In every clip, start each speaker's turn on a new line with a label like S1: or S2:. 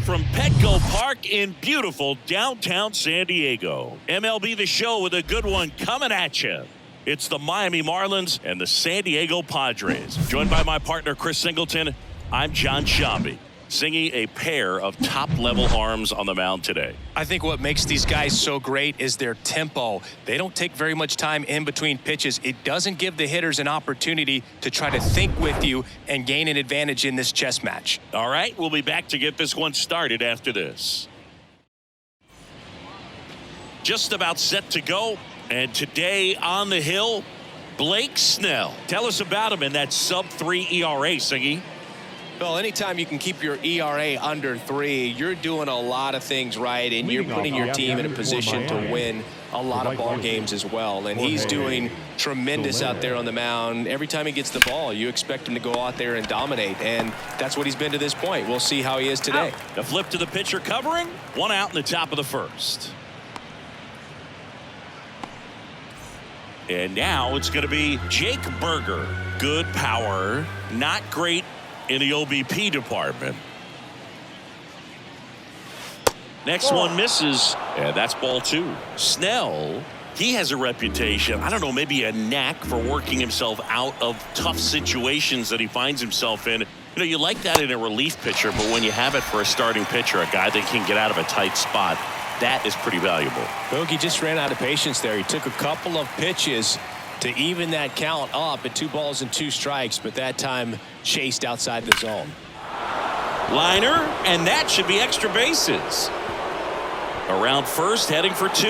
S1: from Petco Park in beautiful downtown San Diego. MLB The Show with a good one coming at you. It's the Miami Marlins and the San Diego Padres. Joined by my partner, Chris Singleton, I'm John Shambi. Singing a pair of top-level arms on the mound today.
S2: I think what makes these guys so great is their tempo. They don't take very much time in between pitches. It doesn't give the hitters an opportunity to try to think with you and gain an advantage in this chess match.
S1: All right, we'll be back to get this one started after this. Just about set to go. And today on the hill, Blake Snell. Tell us about him in that sub-3 ERA, Singy.
S2: Well, anytime you can keep your ERA under 3, you're doing a lot of things right, and you're putting your team in a position to win a lot of ball games as well. And he's doing tremendous out there on the mound. Every time he gets the ball, you expect him to go out there and dominate, and that's what he's been to this point. We'll see how he is today.
S1: The flip to the pitcher covering. 1 out in the top of the first. And now it's going to be Jake Berger. Good power, not great in the OBP department. Next one misses, and that's ball 2. Snell, he has a reputation, I don't know, maybe a knack for working himself out of tough situations that he finds himself in. You know, you like that in a relief pitcher, but when you have it for a starting pitcher, a guy that can get out of a tight spot, that is pretty valuable.
S2: Bogey just ran out of patience there. He took a couple of pitches to even that count up at 2 balls and 2 strikes, but that time chased outside the zone.
S1: Liner, and that should be extra bases. Around first, heading for 2.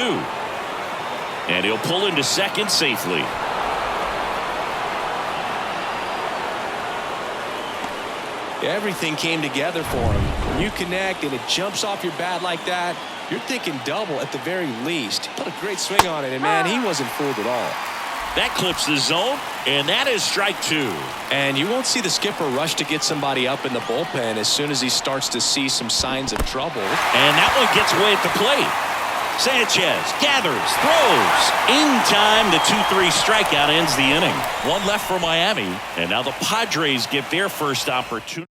S1: And he'll pull into second safely.
S2: Everything came together for him. When you connect and it jumps off your bat like that, you're thinking double at the very least. Put a great swing on it, and man, he wasn't fooled at all.
S1: That clips the zone, and that is strike 2.
S2: And you won't see the skipper rush to get somebody up in the bullpen as soon as he starts to see some signs of trouble.
S1: And that one gets away at the plate. Sanchez gathers, throws. In time, the 2-3 strikeout ends the inning. 1 left for Miami, and now the Padres get their first opportunity.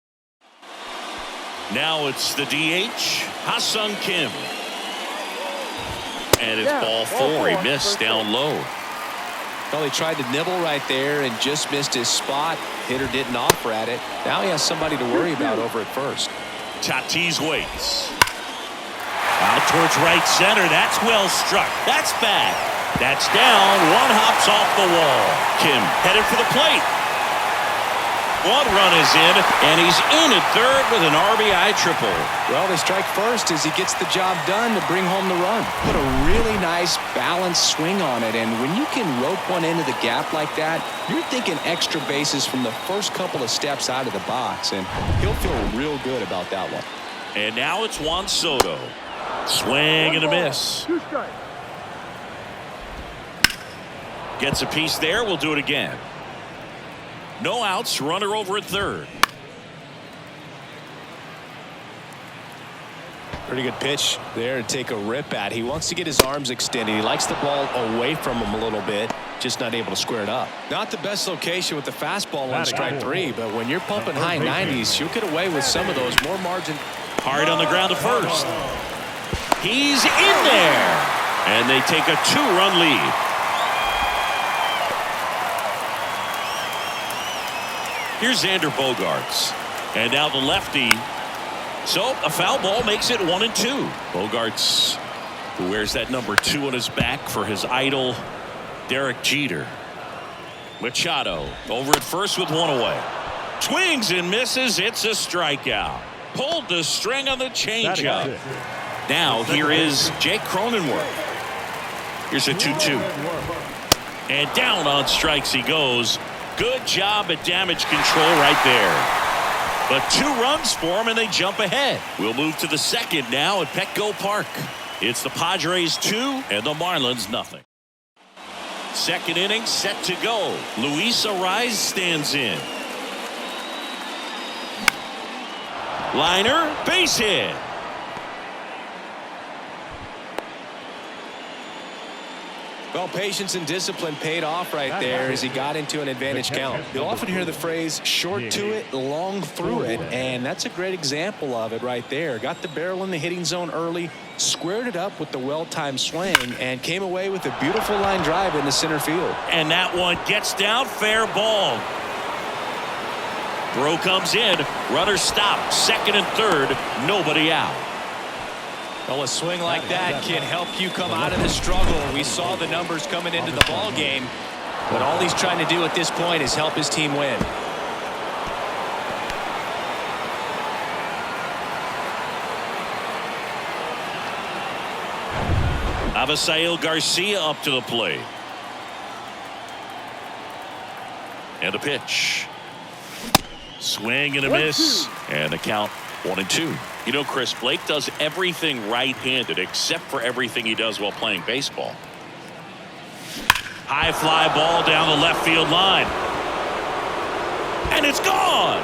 S1: Now it's the DH, Ha-Seong Kim. And it's ball 4. He missed down low.
S2: Well, he tried to nibble right there and just missed his spot. Hitter didn't offer at it. Now he has somebody to worry about over at first.
S1: Tatis waits. Out towards right center. That's well struck. That's bad. That's down. 1 hops off the wall. Kim headed for the plate. 1 run is in, and he's in at third with an RBI triple.
S2: Well, they strike first as he gets the job done to bring home the run. Put a really nice balanced swing on it, and when you can rope one into the gap like that, you're thinking extra bases from the first couple of steps out of the box, and he'll feel real good about that one.
S1: And now it's Juan Soto. Swing and a miss.
S3: 2 strikes.
S1: Gets a piece there. We'll do it again. No outs, runner over at third.
S2: Pretty good pitch there to take a rip at. He wants to get his arms extended. He likes the ball away from him a little bit, just not able to square it up. Not the best location with the fastball on strike 3, but when you're pumping high 90s, you'll get away with some of those. More margin.
S1: Hard on the ground to first. He's in there, and they take a 2-run lead. Here's Xander Bogaerts, and now the lefty. So a foul ball makes it 1-2. Bogaerts, who wears that number 2 on his back for his idol, Derek Jeter. Machado over at first with 1 away. Swings and misses. It's a strikeout. Pulled the string on the changeup. Now here is Jake Cronenworth. Here's a 2-2. And down on strikes he goes. Good job at damage control right there. But 2 runs for him, and they jump ahead. We'll move to the second now at Petco Park. It's the Padres 2 and the Marlins nothing. Second inning set to go. Luis Arraez stands in. Liner, base hit.
S2: Well, patience and discipline paid off right there as he got into an advantage count. You'll often hear the phrase short to it, long through it, and that's a great example of it right there. Got the barrel in the hitting zone early, squared it up with the well-timed swing, and came away with a beautiful line drive in the center field.
S1: And that one gets down, fair ball. Throw comes in, runner stopped, second and third, nobody out.
S2: Well, a swing like that can help you come out of the struggle. We saw the numbers coming into the ball game, but all he's trying to do at this point is help his team win.
S1: Avisail Garcia up to the plate. And a pitch. Swing and a miss. And the count 1-2. You know, Chris, Blake does everything right-handed except for everything he does while playing baseball. High fly ball down the left field line. And it's gone.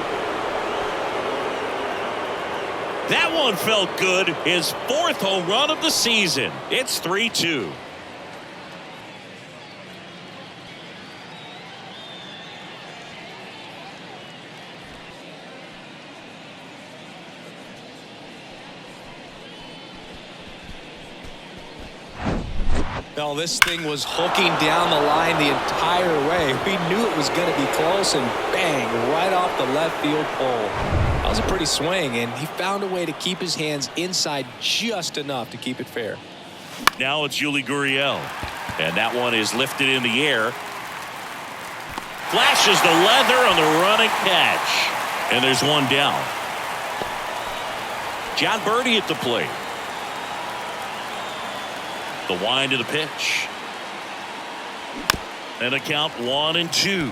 S1: That one felt good. His 4th home run of the season. It's 3-2.
S2: Well, this thing was hooking down the line the entire way. We knew it was going to be close, and bang, right off the left field pole. That was a pretty swing, and he found a way to keep his hands inside just enough to keep it fair.
S1: Now it's Yuli Gurriel, and that one is lifted in the air. Flashes the leather on the running catch, and there's one down. John Birdie at the plate. The wind of the pitch. And a count 1-2.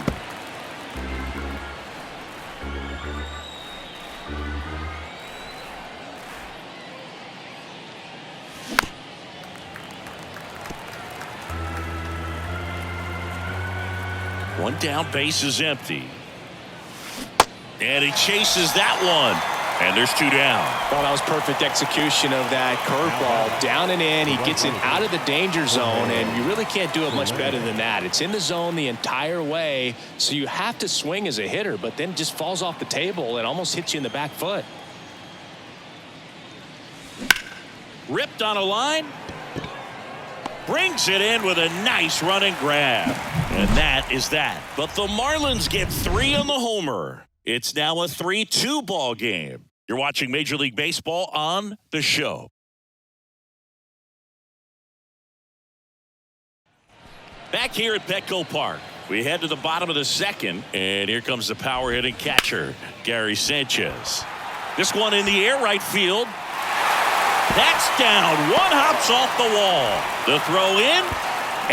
S1: One down, base is empty. And he chases that one. And there's 2 down.
S2: Well, that was perfect execution of that curveball. Down and in. He gets it out of the danger zone, and you really can't do it much better than that. It's in the zone the entire way, so you have to swing as a hitter, but then just falls off the table and almost hits you in the back foot.
S1: Ripped on a line. Brings it in with a nice running grab. And that is that. But the Marlins get 3 on the homer. It's now a 3-2 ball game. You're watching Major League Baseball on The Show. Back here at Petco Park, we head to the bottom of the second, and here comes the power hitting catcher, Gary Sanchez. This one in the air, right field. That's down. One hops off the wall. The throw in,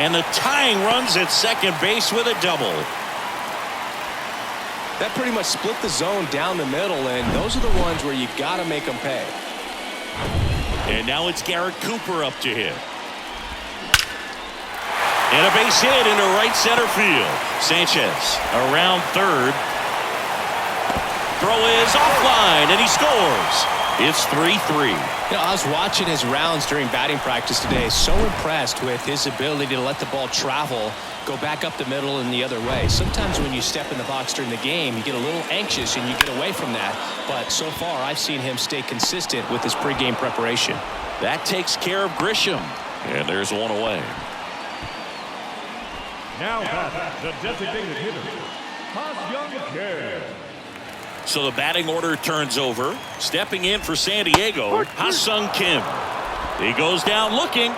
S1: and the tying runs at second base with a double.
S2: That pretty much split the zone down the middle, and those are the ones where you got to make them pay.
S1: And now it's Garrett Cooper up to hit. And a base hit into right center field. Sanchez around third. Throw is offline, and he scores. It's 3-3.
S2: You know, I was watching his rounds during batting practice today. So impressed with his ability to let the ball travel, go back up the middle and the other way. Sometimes when you step in the box during the game, you get a little anxious and you get away from that. But so far, I've seen him stay consistent with his pregame preparation.
S1: That takes care of Grisham. And there's one away.
S3: Now the designated hitter, Ha-Seong Kim.
S1: So the batting order turns over. Stepping in for San Diego, Ha-Seong Kim. He goes down looking.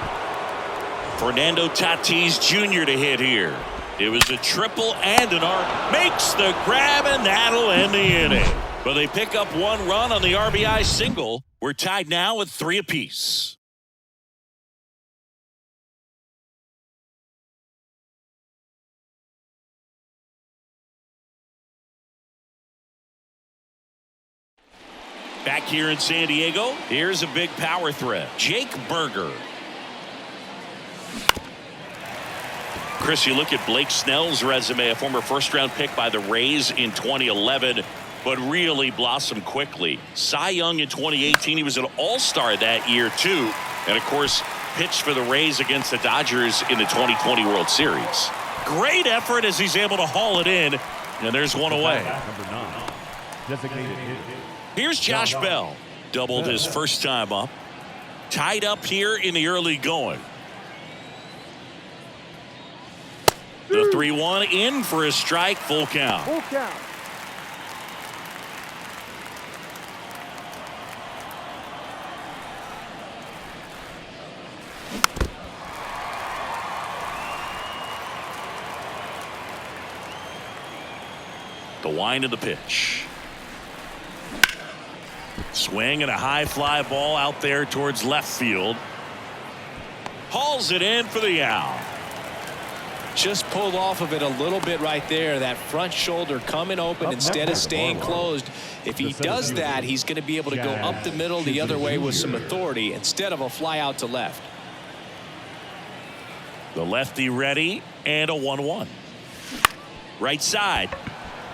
S1: Fernando Tatis Jr. to hit here. It was a triple and an arc. Makes the grab, and that'll end the inning. But they pick up one run on the RBI single. We're tied now at 3 apiece. Back here in San Diego, here's a big power threat. Jake Berger. Chris, you look at Blake Snell's resume, a former first-round pick by the Rays in 2011, but really blossomed quickly. Cy Young in 2018, he was an all-star that year, too. And, of course, pitched for the Rays against the Dodgers in the 2020 World Series. Great effort as he's able to haul it in, and there's one away.
S3: Number 9, designated hitter.
S1: Here's Josh Bell. Doubled his first time up. Tied up here in the early going. The 3-1 in for a strike, full count.
S4: Full count.
S1: The wind of the pitch. Swing and a high fly ball out there towards left field. Hauls it in for the out.
S2: Just pulled off of it a little bit right there. That front shoulder coming open instead of staying closed. If he does that, he's going to be able to go up the middle the other way with some authority instead of a fly out to left.
S1: The lefty ready, and a 1-1. Right side.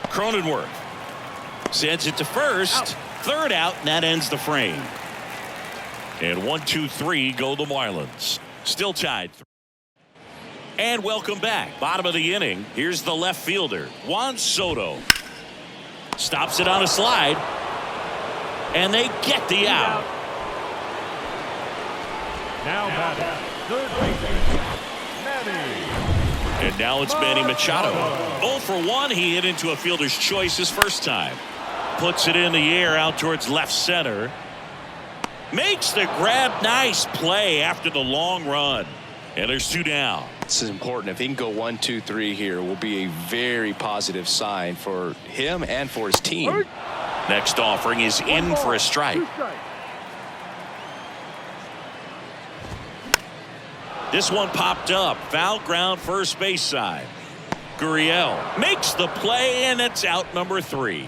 S1: Cronenworth sends it to first. Third out, and that ends the frame. And 1, 2, 3 go the Marlins. Still tied. And welcome back. Bottom of the inning. Here's the left fielder, Juan Soto. Stops it on a slide. And they get the out.
S3: Now batting, third baseman, Manny.
S1: And now it's Manny Machado. 0 for 1. He hit into a fielder's choice his first time. Puts it in the air out towards left center. Makes the grab. Nice play after the long run. And there's 2 down.
S2: This is important. If he can go 1, 2, 3 here, will be a very positive sign for him and for his team.
S1: Next offering is in for a strike. This one popped up. Foul ground first base side. Gurriel makes the play, and it's out number 3.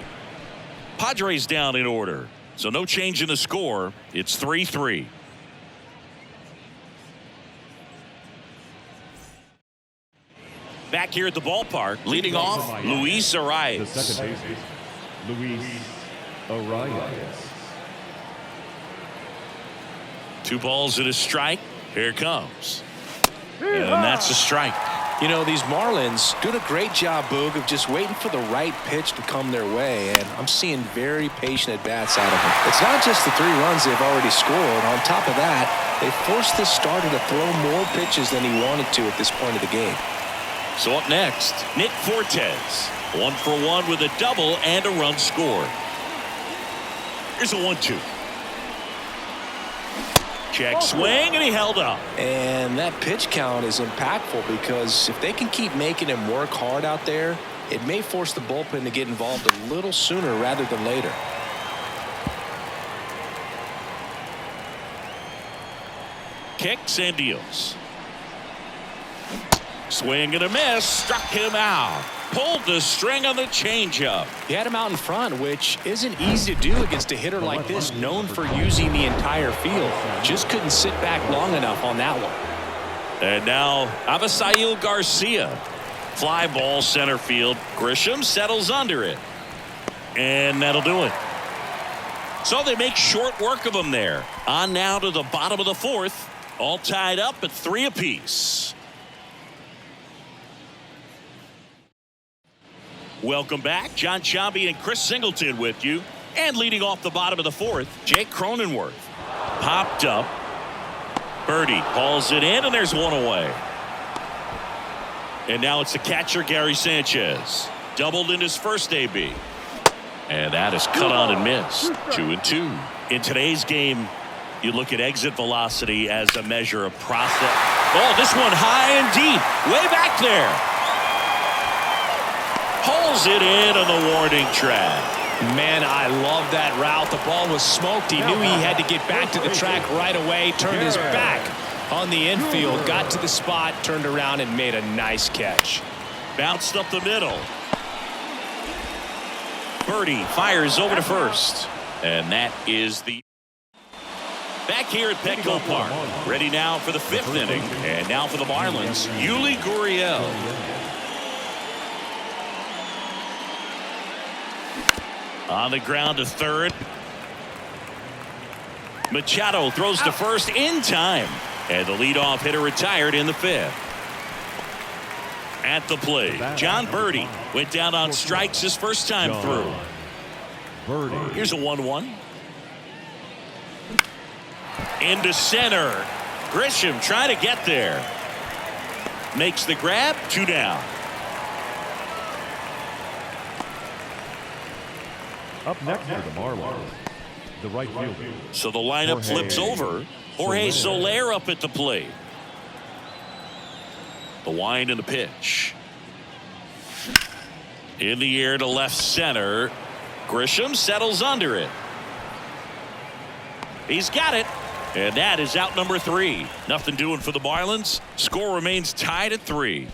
S1: Padres down in order. So no change in the score. It's 3-3. Back here at the ballpark, leading off, Luis
S3: The
S1: Arias.
S3: second baseman, Luis Arias.
S1: 2 balls and a strike. Here it comes. And that's a strike.
S2: You know, these Marlins doing a great job, Boog, of just waiting for the right pitch to come their way, and I'm seeing very patient at-bats out of them. It's not just the 3 runs they've already scored. On top of that, they forced this starter to throw more pitches than he wanted to at this point of the game.
S1: So up next, Nick Fortes. 1 for 1 with a double and a run scored. Here's a 1-2. Check swing, and he held up.
S2: And that pitch count is impactful because if they can keep making him work hard out there, it may force the bullpen to get involved a little sooner rather than later.
S1: Kicks and deals. Swing and a miss. Struck him out. Pulled the string on the changeup.
S2: He had him out in front, which isn't easy to do against a hitter like this, known for using the entire field. Just couldn't sit back long enough on that one.
S1: And now Avisail Garcia. Fly ball center field. Grisham settles under it. And that'll do it. So they make short work of him there. On now to the bottom of the 4th. All tied up at 3 apiece. Welcome back. John Sciambi and Chris Singleton with you. And leading off the bottom of the 4th, Jake Cronenworth. Popped up. Birdie hauls it in, and there's one away. And now it's the catcher, Gary Sanchez. Doubled in his first AB. And that is cut on and missed. 2-2. In today's game, you look at exit velocity as a measure of process. Oh, this one high and deep. Way back there. Hauls it in on the warning track.
S2: Man, I love that route. The ball was smoked. He knew he had to get back to the track right away. Turned his back on the infield. Got to the spot, turned around, and made a nice catch.
S1: Bounced up the middle. Birdie fires over to first. And that is the... Back here at Petco Park. Ready now for the 5th inning. And now for the Marlins, Yuli Gurriel. On the ground to third. Machado throws to first in time. And the leadoff hitter retired in the 5th. At the plate, John Birdie went down on strikes his first time through. Here's a 1-1. Into center. Grisham trying to get there. Makes the grab. 2 down.
S3: Up next for the Marlins, the right fielder.
S1: So the lineup flips over. Jorge Soler up at the plate. The wind and the pitch. In the air to left center. Grisham settles under it. He's got it. And that is out number 3. Nothing doing for the Marlins. Score remains tied at 3.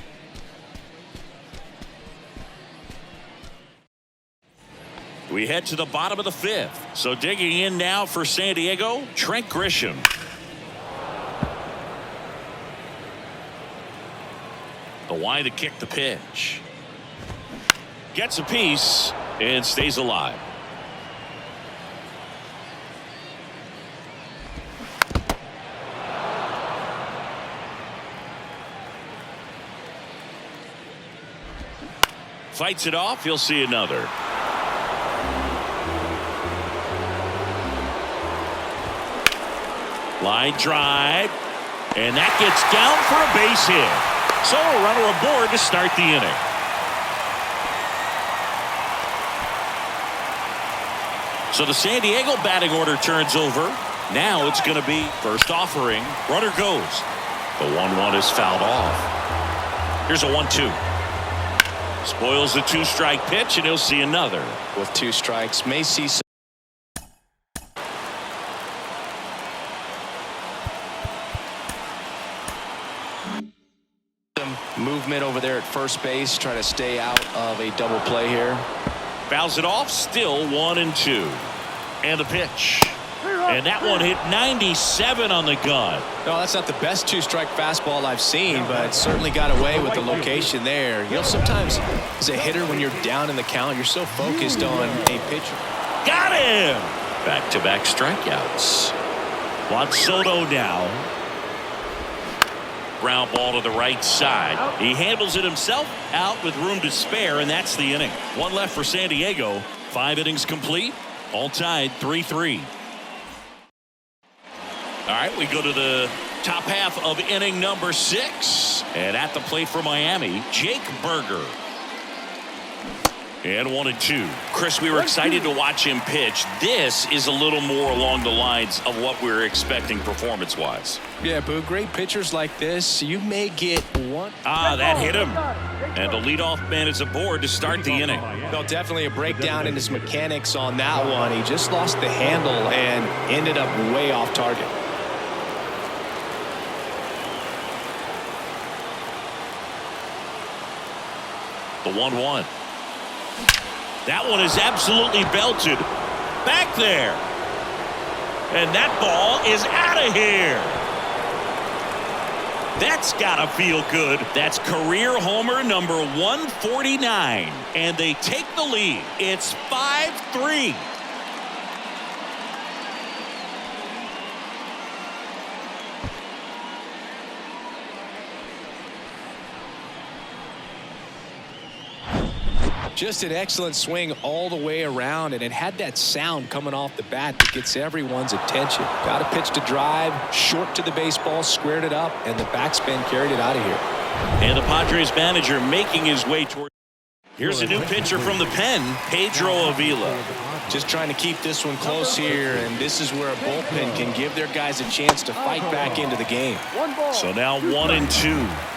S1: We head to the bottom of the 5th. So digging in now for San Diego, Trent Grisham. The wind to kick the pitch. Gets a piece and stays alive. Fights it off. You'll see another. Line drive. And that gets down for a base hit. So a runner aboard to start the inning. So the San Diego batting order turns over. Now it's going to be first offering. Runner goes. The 1-1 is fouled off. Here's a 1-2. Spoils the 2-strike pitch, and he'll see another.
S2: With 2 strikes, may see some movement over there at first base, trying to stay out of a double play here.
S1: Fouls it off, still 1-2. And the pitch. And that one hit 97 on the gun.
S2: No, that's not the best 2-strike fastball I've seen, but certainly got away with the location there. You know, sometimes as a hitter, when you're down in the count, you're so focused on a pitcher.
S1: Got him! Back-to-back strikeouts. Juan Soto now. Ground ball to the right side. He handles it himself, out with room to spare, and that's the inning. 1 left for San Diego. 5 innings complete. All tied 3-3. All right, we go to the top half of inning number 6. And at the plate for Miami, Jake Berger. And 1-2. Chris, we were excited to watch him pitch. This is a little more along the lines of what we were expecting performance-wise.
S2: Yeah, Boo, great pitchers like this, you may get one.
S1: That hit him. And the leadoff man is aboard to start the inning.
S2: No, definitely a breakdown in his mechanics on that one. He just lost the handle and ended up way off target.
S1: The 1-1. That one is absolutely belted. Back there. And that ball is out of here. That's gotta feel good. That's career homer number 149. And they take the lead. It's 5-3.
S2: Just an excellent swing all the way around, and it had that sound coming off the bat that gets everyone's attention. Got a pitch to drive, short to the baseball, squared it up, and the backspin carried it out of here.
S1: And the Padres manager making his way toward. Here's a new pitcher from the pen, Pedro Avila.
S2: Just trying to keep this one close here, and this is where a bullpen can give their guys a chance to fight back into the game.
S1: So now 1-2.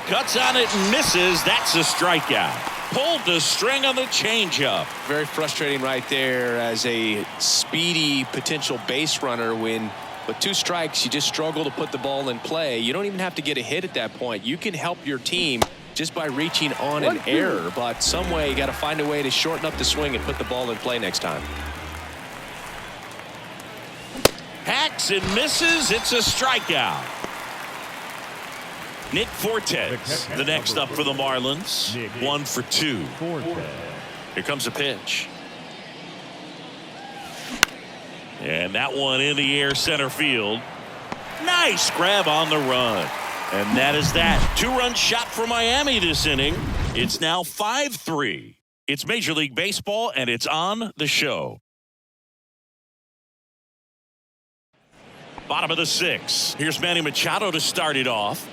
S1: Cuts on it and misses. That's a strikeout. Pulled the string on the changeup.
S2: Very frustrating right there as a speedy potential base runner when with 2 strikes you just struggle to put the ball in play. You don't even have to get a hit at that point. You can help your team just by reaching on an error, but some way you got to find a way to shorten up the swing and put the ball in play next time.
S1: Hacks and misses. It's a strikeout. Nick Fortes, the next up for the Marlins. 1 for 2. Here comes a pitch. And that one in the air center field. Nice grab on the run. And that is that. 2-run shot for Miami this inning. It's now 5-3. It's Major League Baseball, and it's on the show. Bottom of the 6th. Here's Manny Machado to start it off.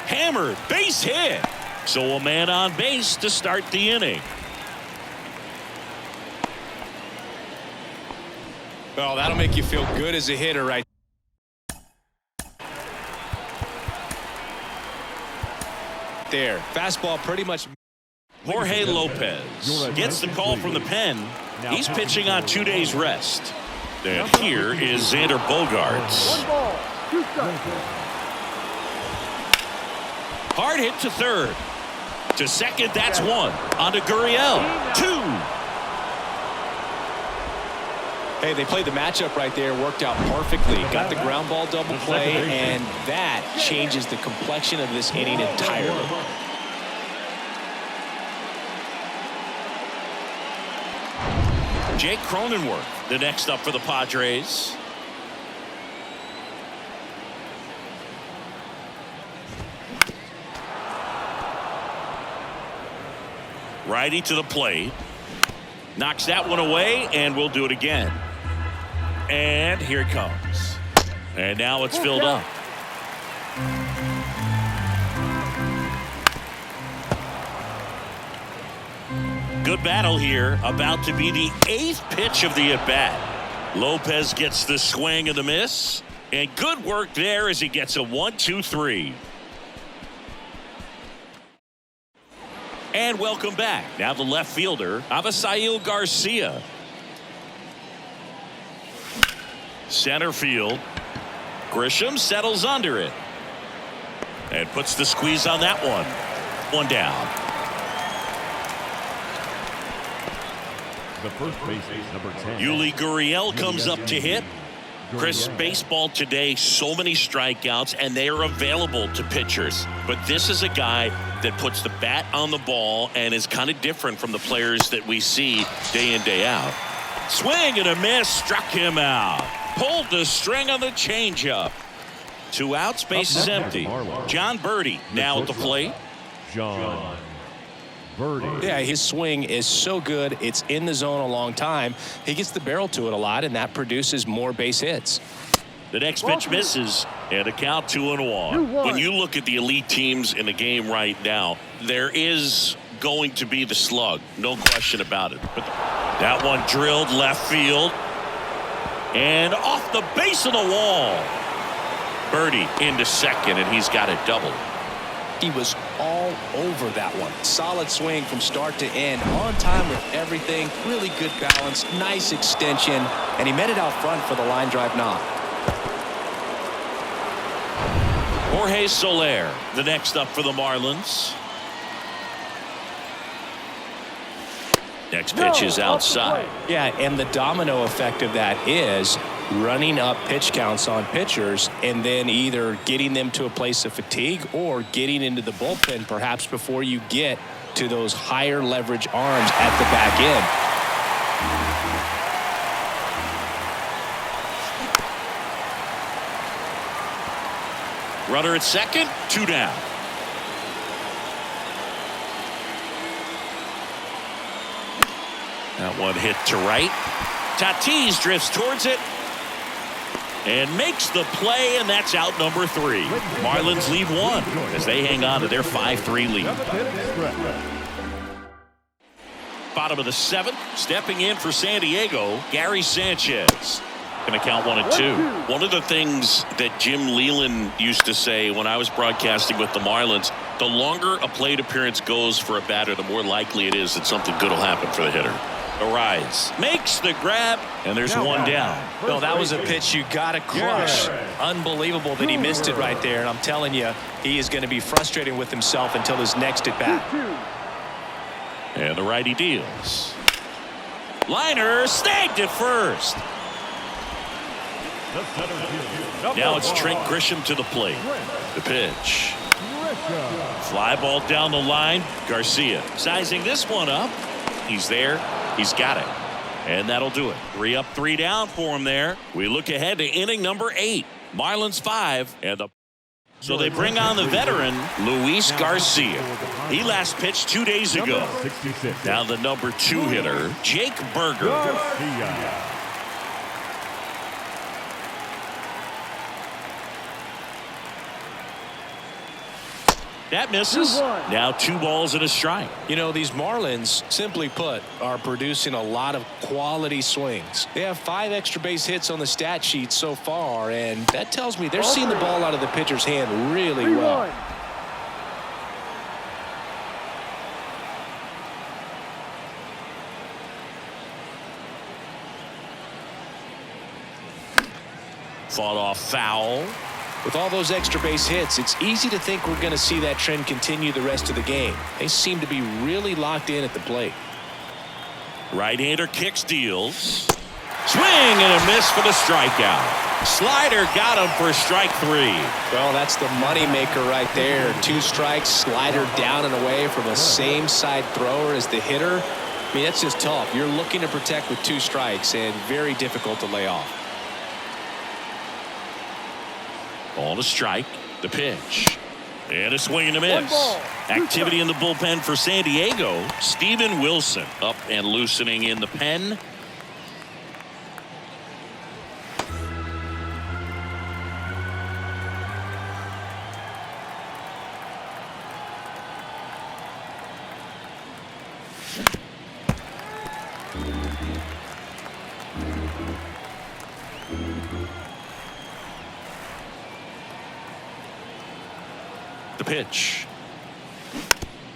S1: Hammered, base hit. So a man on base to start the inning.
S2: Well, that'll make you feel good as a hitter right there. Fastball pretty much.
S1: Jorge Lopez gets the call from the pen. He's pitching on 2 days rest. And here is Xander Bogaerts. Hard hit to third. To second, that's 1. On to Gurriel. 2.
S2: Hey, they played the matchup right there, worked out perfectly. Got the ground ball double play, and that changes the complexion of this inning entirely.
S1: Jake Cronenworth, the next up for the Padres. Righty to the plate. Knocks that one away, and we'll do it again. And here it comes. And now it's filled up. Good battle here. About to be the 8th pitch of the at-bat. Lopez gets the swing and the miss. And good work there as he gets a 1-2-3. And welcome back. Now the left fielder, Avisail Garcia. Center field. Grisham settles under it. And puts the squeeze on that one. One down.
S3: The first base is number 10.
S1: Yuli Gurriel comes up to hit. Chris, baseball today, so many strikeouts, and they are available to pitchers. But this is a guy that puts the bat on the ball and is kind of different from the players that we see day in, day out. Swing and a miss, struck him out. Pulled the string on the changeup. 2 outs, base is empty. John Birdie now at the plate.
S3: John Birdie.
S2: Yeah, his swing is so good. It's in the zone a long time. He gets the barrel to it a lot, and that produces more base hits.
S1: The next pitch misses, and a count 2-1. When you look at the elite teams in the game right now, there is going to be the slug, no question about it. But that one drilled left field, and off the base of the wall. Birdie into second, and he's got it double.
S2: He was all over that one. Solid swing from start to end. On time with everything. Really good balance. Nice extension. And he met it out front for the line drive knock.
S1: Jorge Soler, the next up for the Marlins. Next pitch is outside.
S2: Yeah, and the domino effect of that is running up pitch counts on pitchers and then either getting them to a place of fatigue or getting into the bullpen perhaps before you get to those higher leverage arms at the back end.
S1: Runner at second, 2 down. That one hit to right. Tatis drifts towards it and makes the play, and that's out number 3. Marlins leave 1 as they hang on to their 5-3 lead. Bottom of the 7th, stepping in for San Diego, Gary Sanchez. Going to count 1-2. One of the things that Jim Leland used to say when I was broadcasting with the Marlins, the longer a plate appearance goes for a batter, the more likely it is that something good will happen for the hitter. Arrives, makes the grab, and there's 1 down.
S2: Well, that was a pitch you got to crush. Unbelievable that he missed it right there. And I'm telling you, he is going to be frustrated with himself until his next at bat.
S1: And the righty deals. Liner snagged at first. Now it's Trent Grisham to the plate. The pitch. Fly ball down the line. Garcia sizing this one up. He's there. He's got it. And that'll do it. 3 up, 3 down for him there. We look ahead to inning number 8. Marlins 5 and the. So they bring on the veteran, Luis Garcia. He last pitched 2 days ago. Now the number 2 hitter, Jake Berger. That misses. Now 2 balls and a strike.
S2: You know, these Marlins, simply put, are producing a lot of quality swings. They have 5 extra base hits on the stat sheet so far, and that tells me they're seeing the ball out of the pitcher's hand really well.
S1: Fought off foul.
S2: With all those extra base hits, it's easy to think we're going to see that trend continue the rest of the game. They seem to be really locked in at the plate.
S1: Right-hander kicks, deals. Swing and a miss for the strikeout. Slider got him for strike 3.
S2: Well, that's the money maker right there. 2 strikes, slider down and away from a same side thrower as the hitter. I mean, that's just tough. You're looking to protect with 2 strikes and very difficult to lay off.
S1: Ball to strike. The pitch. And a swing and a miss. Activity in the bullpen for San Diego. Steven Wilson up and loosening in the pen. The pitch.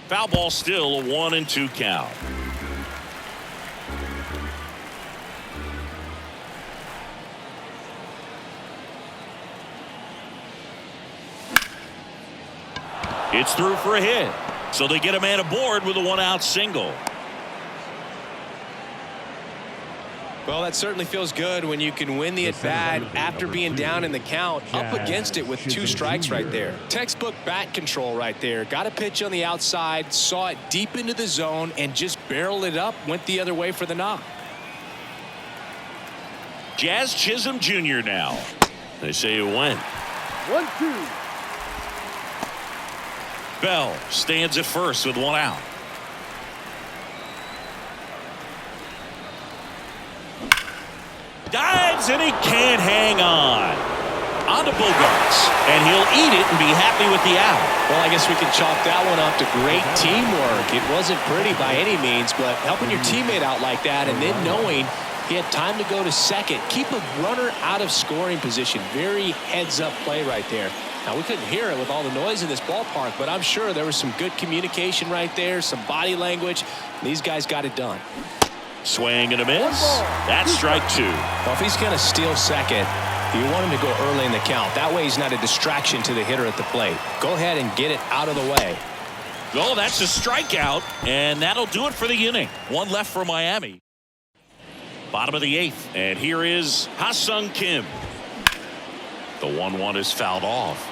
S1: Foul ball, still a 1-2 count. It's through for a hit. So they get a man aboard with a 1-out single.
S2: Well, that certainly feels good when you can win the at-bat after being down in the count, up against it with 2 strikes right there. Textbook bat control right there. Got a pitch on the outside, saw it deep into the zone, and just barreled it up, went the other way for the knock.
S1: Jazz Chisholm Jr. now. They say it went.
S4: 1-2.
S1: Bell stands at first with 1 out. Dives and he can't hang on. On to Bogarts, and he'll eat it and be happy with the out.
S2: Well, I guess we can chalk that one up to great teamwork. It wasn't pretty by any means, but helping your teammate out like that and then knowing he had time to go to second, keep a runner out of scoring position. Very heads-up play right there. Now, we couldn't hear it with all the noise in this ballpark, but I'm sure there was some good communication right there, some body language. These guys got it done.
S1: Swing and a miss. That's strike 2.
S2: Well, if he's going to steal second, you want him to go early in the count. That way he's not a distraction to the hitter at the plate. Go ahead and get it out of the way.
S1: Oh, that's a strikeout, and that'll do it for the inning. 1 left for Miami. Bottom of the 8th, and here is Ha-Sung Kim. The 1-1 is fouled off.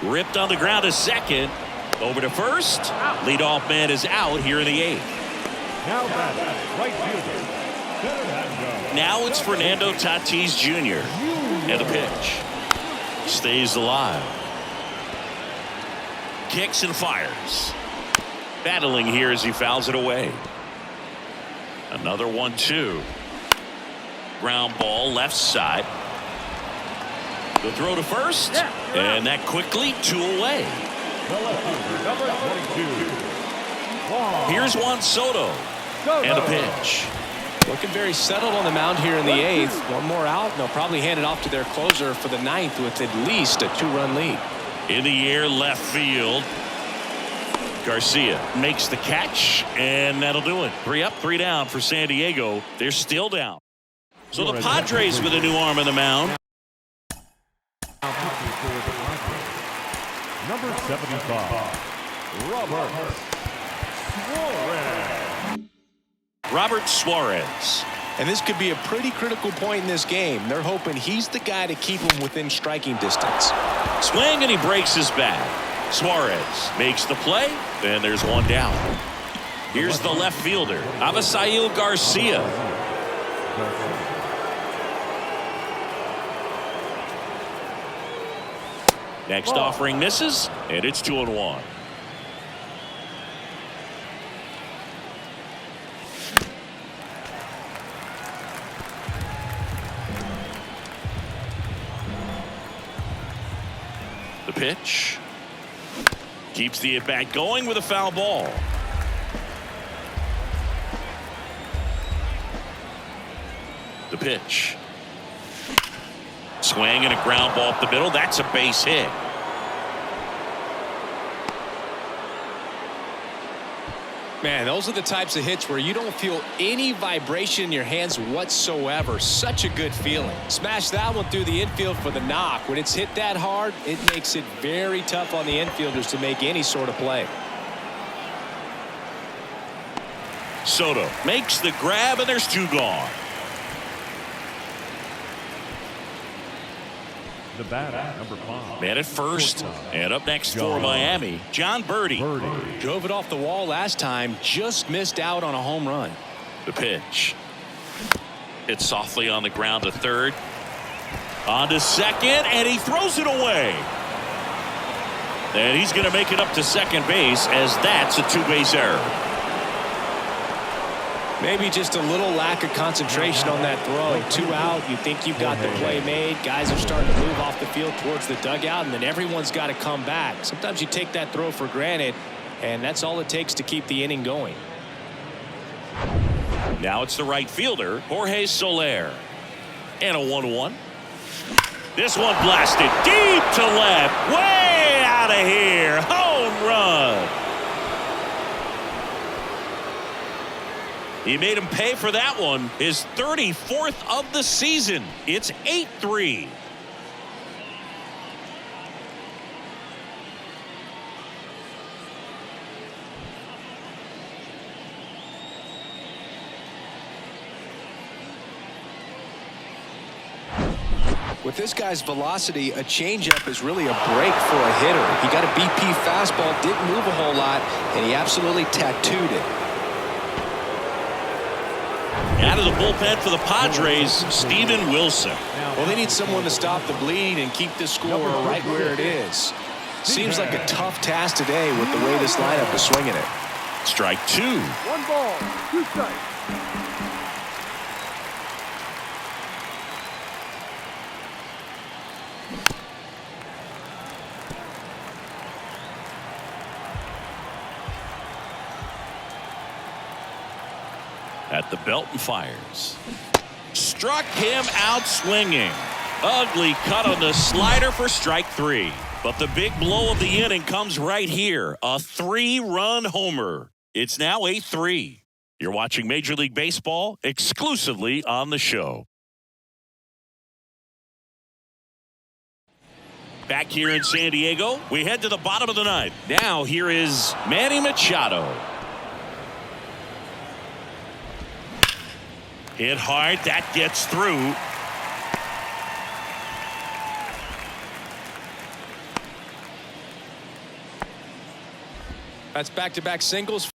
S1: Ripped on the ground to second. Over to first. Leadoff man is out here in the 8th.
S3: Now batting, right fielder, Fernando.
S1: Now it's Fernando Tatis Jr. And the pitch. Stays alive. Kicks and fires. Battling here as he fouls it away. Another 1-2. Ground ball left side. The throw to first, and that quickly 2 away.
S3: Number 22.
S1: Here's Juan Soto, and a pitch.
S2: Looking very settled on the mound here in the 8th. 1 more out, and they'll probably hand it off to their closer for the 9th with at least a 2-run lead.
S1: In the air, left field. Garcia makes the catch, and that'll do it. 3 up, 3 down for San Diego. They're still down. So the Padres with a new arm on the mound.
S3: Number 75, Robert Suarez.
S1: Robert Suarez,
S2: And this could be a pretty critical point in this game. They're hoping he's the guy to keep them within striking distance.
S1: Swing, and he breaks his bat. Suarez makes the play, and there's one down. Here's the left fielder, Avisail Garcia. Next offering misses, and it's 2-1. The pitch. Keeps the at-bat going with a foul ball. The pitch. Swing and a ground ball up the middle. That's a base hit.
S2: Man, those are the types of hits where you don't feel any vibration in your hands whatsoever. Such a good feeling. Smash that one through the infield for the knock. When it's hit that hard, it makes it very tough on the infielders to make any sort of play.
S1: Soto makes the grab, and there's two gone.
S3: The batter, number 5.
S1: Man at first, and up next for Miami, John Birdie.
S2: Drove it off the wall last time, just missed out on a home run.
S1: The pitch. Hits softly on the ground to third. On to second, and he throws it away. And he's going to make it up to second base, as that's a two-base error.
S2: Maybe just a little lack of concentration on that throw. 2 out, you think you've got the play made. Guys are starting to move off the field towards the dugout, and then everyone's got to come back. Sometimes you take that throw for granted, and that's all it takes to keep the inning going.
S1: Now it's the right fielder, Jorge Soler. And a 1-1. This one blasted deep to left. Way out of here. Home run. He made him pay for that one. His 34th of the season. It's 8-3.
S2: With this guy's velocity, a changeup is really a break for a hitter. He got a BP fastball, didn't move a whole lot, and he absolutely tattooed it.
S1: Out of the bullpen for the Padres, Steven Wilson.
S2: Well, they need someone to stop the bleed and keep this score right where it is. Seems like a tough task today with the way this lineup is swinging it.
S1: Strike 2.
S4: 1 ball, 2 strikes.
S1: At the belt and fires. Struck him out swinging. Ugly cut on the slider for strike 3. But the big blow of the inning comes right here. A 3-run homer. It's now 8-3. You're watching Major League Baseball exclusively on the show. Back here in San Diego, we head to the bottom of the ninth. Now here is Manny Machado. Hit hard, that gets through.
S2: That's back-to-back singles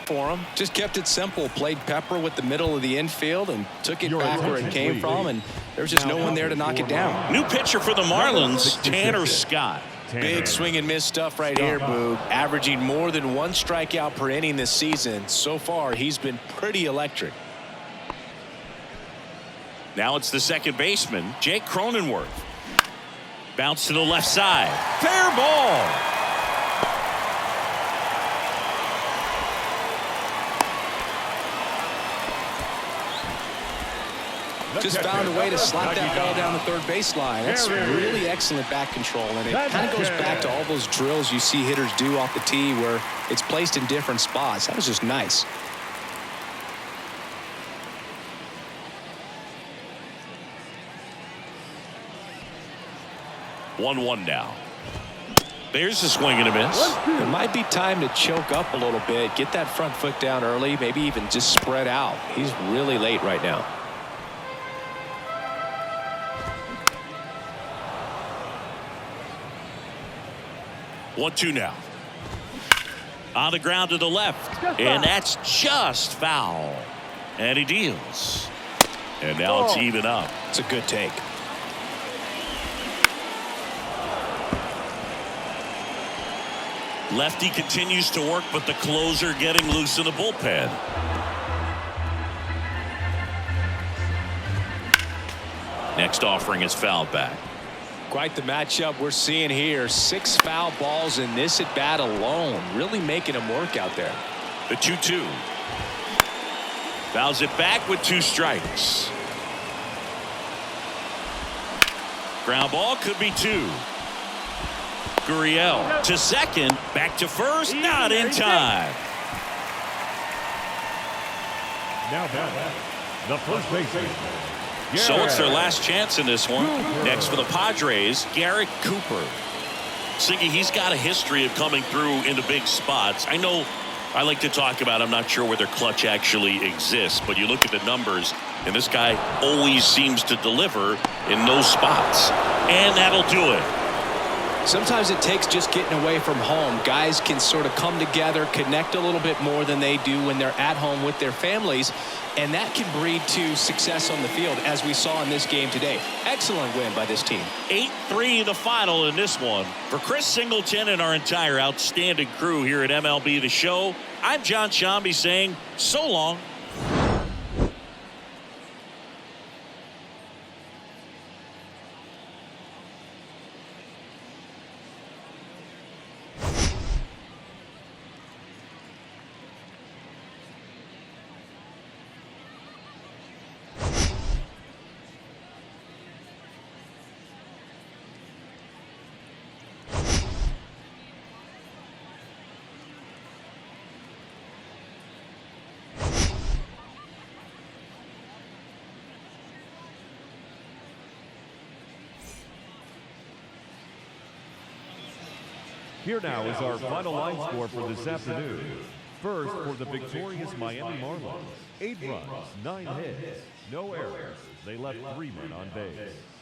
S2: for him. Just kept it simple. Played pepper with the middle of the infield and took it back where it came from, and there's just no one there to knock it down.
S1: New pitcher for the Marlins, Tanner Scott.
S2: Big swing and miss stuff right here, Boog. Averaging more than 1 strikeout per inning this season. So far, he's been pretty electric.
S1: Now it's the second baseman, Jake Cronenworth. Bounce to the left side. Fair ball.
S2: Just found a way to slap that ball down the third baseline. That's really excellent back control, and it kind of goes back to all those drills you see hitters do off the tee where it's placed in different spots. That was just nice.
S1: One now. There's a swing and a miss.
S2: It might be time to choke up a little bit, get that front foot down early, maybe even just spread out. He's really late right now.
S1: One, two now. On the ground to the left. And that's just foul. And he deals. And now it's even up.
S2: It's a good take.
S1: Lefty continues to work, but the closer getting loose in the bullpen. Next offering is fouled back.
S2: Quite the matchup we're seeing here. 6 foul balls in this at bat alone. Really making him work out there.
S1: The 2-2. Fouls it back with 2 strikes. Ground ball could be 2. Gurriel to second, back to first, not in time.
S3: Now back, the first baseman.
S1: So it's their last chance in this one. Next for the Padres, Garrett Cooper. Siggy, he's got a history of coming through into big spots. I know I like to talk about, I'm not sure where their clutch actually exists, but you look at the numbers, and this guy always seems to deliver in those spots. And that'll do it.
S2: Sometimes it takes just getting away from home. Guys can sort of come together, connect a little bit more than they do when they're at home with their families, and that can breed to success on the field, as we saw in this game today. Excellent win by this team.
S1: 8-3 the final in this one. For Chris Singleton and our entire outstanding crew here at MLB The Show, I'm John Shambi saying so long.
S3: Here now is our final line score for this afternoon. First, for the victorious Miami Marlins, 8 runs, 9 hits, no errors. They left 3 men on base.